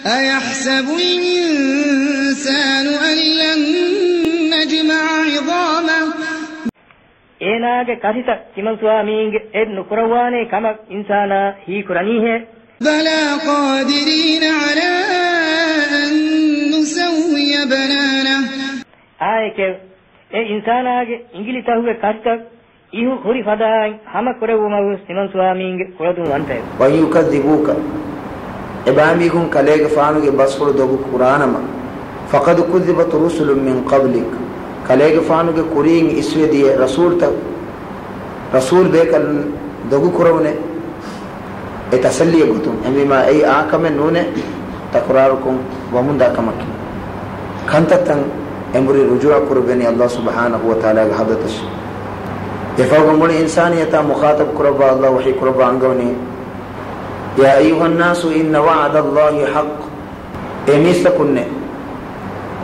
أيحسب الإنسان أن لن نجمع عظامه ඒනාගේ කසිත කිමල් ස්වාමීන්ගේ එත් නුකරවානේ කමක් ඉන්සානා හී කුරණීහෙ بلى قادرين على أن نسوي بنانه ආයක ඒ ඉන්සානාගේ ඉංගිලි තහුවේ කසිත ඉහු හොරි ෆදායි හැම කරවමව කිමල් ස්වාමීන්ගේ කොළදුන් වන්තේ ويكذبوك اباميكم كليغ فانوගේ බස්වල දොගු කුරානම فقد كذبت رسل من قبلك කලේග ෆානුගේ කුරීන් ඉස්වේදී රසූල් බේකල් දොගු කරවනේ ඒ තසල්ලිය ගුතුම් එමිමා ඒ ආකම නෝනේ තකරාරුකුම් වමුන්දා කමක් කන්තතන් එම්බුරි රුජුවා කරබෙනි අල්ලාහ් සුබ්හානහු වතාලාගේ හදතස් එෆවග මුල ඉන්සානියත මුඛාතබ කරබා අල්ලාහ් වහී කරබා අංගවනේ යා අයුහන් නාසු ඉන්න වඅද අල්ලාහි හක් එමිස්තකුන්නේ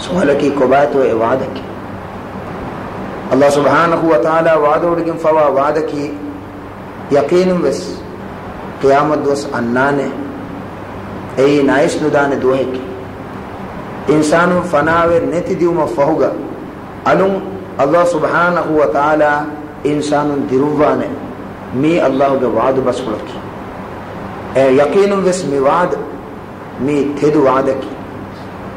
سؤال کی کوبات و وعدہ کی اللہ سبحانہ و تعالی وعدہ وڑگن فوا وعدہ کی یقین بس قیامت دوس انانے ای نائش ندان دوہے کی انسان فناوے نیتی دیوما فہوگا علم اللہ سبحانہ و تعالی انسان درووانے می اللہ کے وعد بس پڑکی یقین بس می وعد می تھیدو وعدہ کی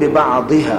ببعضها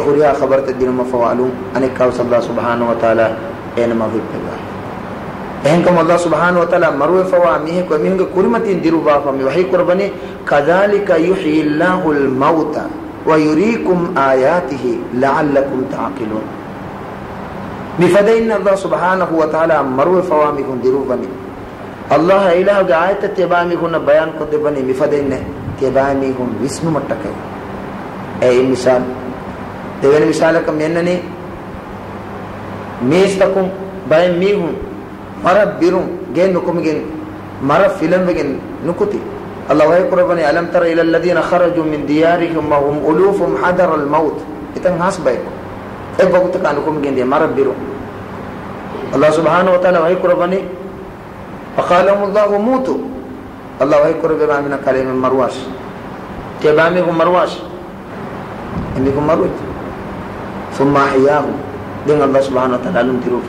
خوريا خبرت الدين ما فوالو أن كاوس الله سبحانه وتعالى أين ما في بيجا إنكم الله سبحانه وتعالى مروي فواميه كميهم كريمتين ديروبا فمي وحي قرباني كذلك يحيي الله الموتى ويريكم آياته لعلكم تعقلون بفدين الله سبحانه وتعالى مروي فواميكم ديروباني الله إله آيات تباميكم بيان كتباني بفدين تباميكم واسم متكي أي مثال දෙවෙනි විශාලක මෙන්නනේ මේස්තකුම් බය මීහුම් මර බිරුම් ගේ නුකුමගෙන් මර ෆිලම් වගෙන් නුකුති الله وهي قرباني ألم تر إلى الذين خرجوا من ديارهم وهم ألوف حذر الموت إتن هاس بايكو إيه بقولت كانكم جن دي مر بيرو الله سبحانه وتعالى وهي قرباني فقالهم الله موتوا الله وهي قرباني من كلمة مرواش تباميهم مرواش إنكم مروت ثم أحياهم دين الله سبحانه وتعالى ألون دروف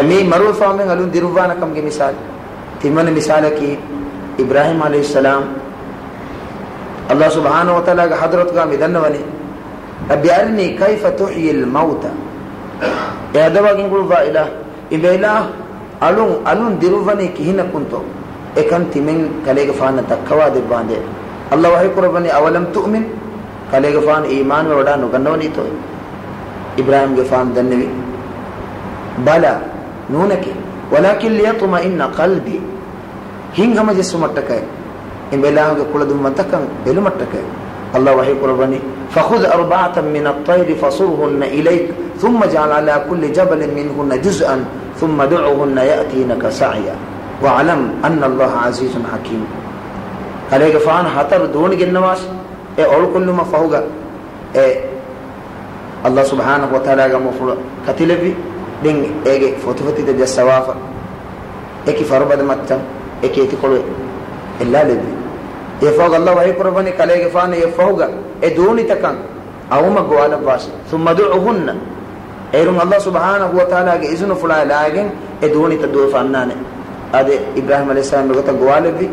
مي مروف فامين ألون دروفانا كم مثال تيمان مثال كي إبراهيم عليه السلام الله سبحانه وتعالى حضرت قام يدنوني أبي أرني كيف تحيي الموتى يا دوا كنقول فائلة إبلا ألون دروفاني كي هنا كنتو إكن تيمين كليك فانا تكوا دباندي الله وحي قرباني أولم تؤمن كليك فان إيمان ودانو كنوني تو إبراهيم جفان دنوي بلا نونك ولكن ليطمئن قلبي هنگم جسم متكاي ان بلاه كل دم متكن بل متكاي الله وحي قرباني فخذ أربعة من الطير فصرهن إليك ثم جعل على كل جبل منهن جزءا ثم دعوهن يأتينك سعيا واعلم أن الله عزيز حكيم عليك فان حتر دون النواس أول كل ما فوق الله سبحانه وتعالى مفعول كتلبي دين ايجي فوتفتي تجسوافا اكي فربد متى اكي تقول الا لبي يفوق الله وهي قرباني كليك فان يفوق دوني تكن او ما قوانا باس ثم دعوهن ايرون الله سبحانه وتعالى اذن فلا لاغن دوني تدو فنان ادي ابراهيم عليه السلام بغت قوالبي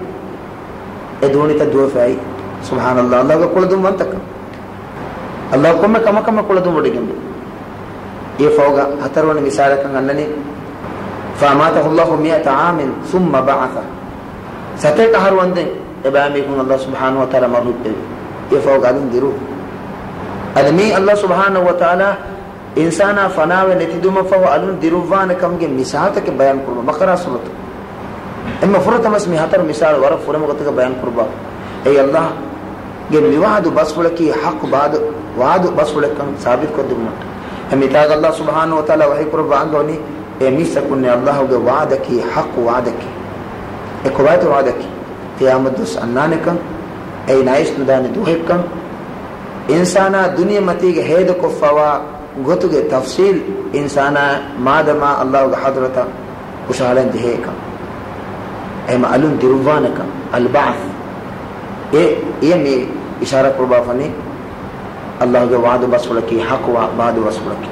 دوني تدو فاي سبحان الله الله كل دم منتك الله كم كل دم وديكم يفوق هترون مثالك أنني فأماته الله 100 عام ثم بعثه ستك هرون دين إباميكم الله سبحانه وتعالى مرد يفوق عليهم دروب أدمي الله سبحانه وتعالى إنسانا فناوي نتدوم فهو علون دروبان كم جم مثالك بيان كربا بقرة سورة إما فرط مسمي هتر مثال ورف فرم قتك بيان كربا أي الله جم وعد بس فلكي حق بعد وعد بس فلك ثابت قدمت أميتاج الله سبحانه وتعالى وحي قرب عنده ميسكن الله وعدك حق وعدك إكوات وعدك قيامة دوس أنانك أي نايش ندان دوهك إنسانا دنيا متيج هيدك فوا قطع تفصيل إنسانا مادما الله حضرته وشالن دهيك أي معلوم دروانك البعث مي إشارة قربا فني الله وعد بسولك حق وعد بسولك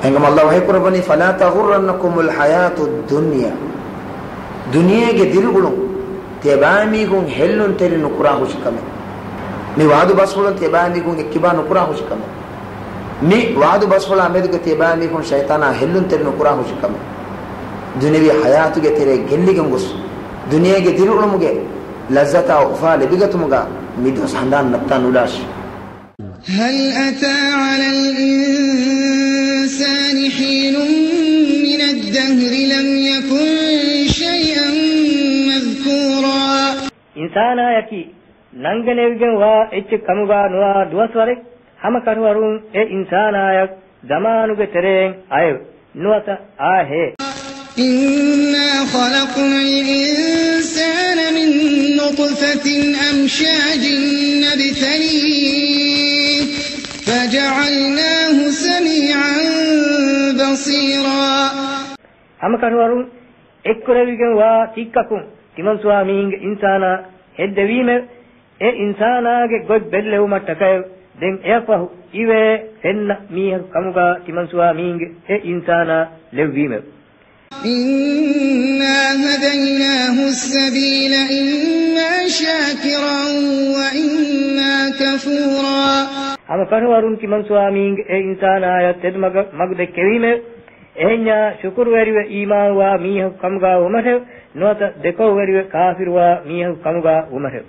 انكم الله وهي قرباني فلا تغرنكم الحياة الدنيا دنيا کے دلگلوں تبامی گون ہلن تیری نکرا ہو شکمے می وعد بسولن تبامی گون اکبا نکرا ہو شکمے می وعد بسولا امید کے تبامی گون شیطانا ہلن تیری نکرا ہو شکمے دنیاوی حیات کے تیرے گلی گنگس دنیا کے دلگلوں کے لذتا وفال بگتمگا می دوس ہندان نتا نولاش هل أتى على الإنسان حين من الدهر لم يكن شيئا مذكورا إنسانا يكي نانغنيوغن وا إچ كمغا نوا دوسورك هم كنورون إنسانا يك زمانوغ ترين آيو نوتا آهي إنا خلقنا الإنسان من نطفة أمشاج نبتليه فجعلناه سميعا بصيرا هم كنورون إكرهيغن وا تيككون تمن سوامينغ إنسانا هدويم إنساناගේ ගොඩ බෙල්ලෙව මට්ටකය දැන් එයපහු ඉවේ එන්න මීහ කමුගා තිමන් ස්වාමීන්ගේ ඉන්සානා ලෙව්වීම إنا هديناه السبيل إما شاكرا وإما كفورا ama karwarun kiman swaming e insana ted magde kevime ehnya syukur weriwe iman wa mihu kamga umare nuata deko weriwe kafir wa mihu kamga umare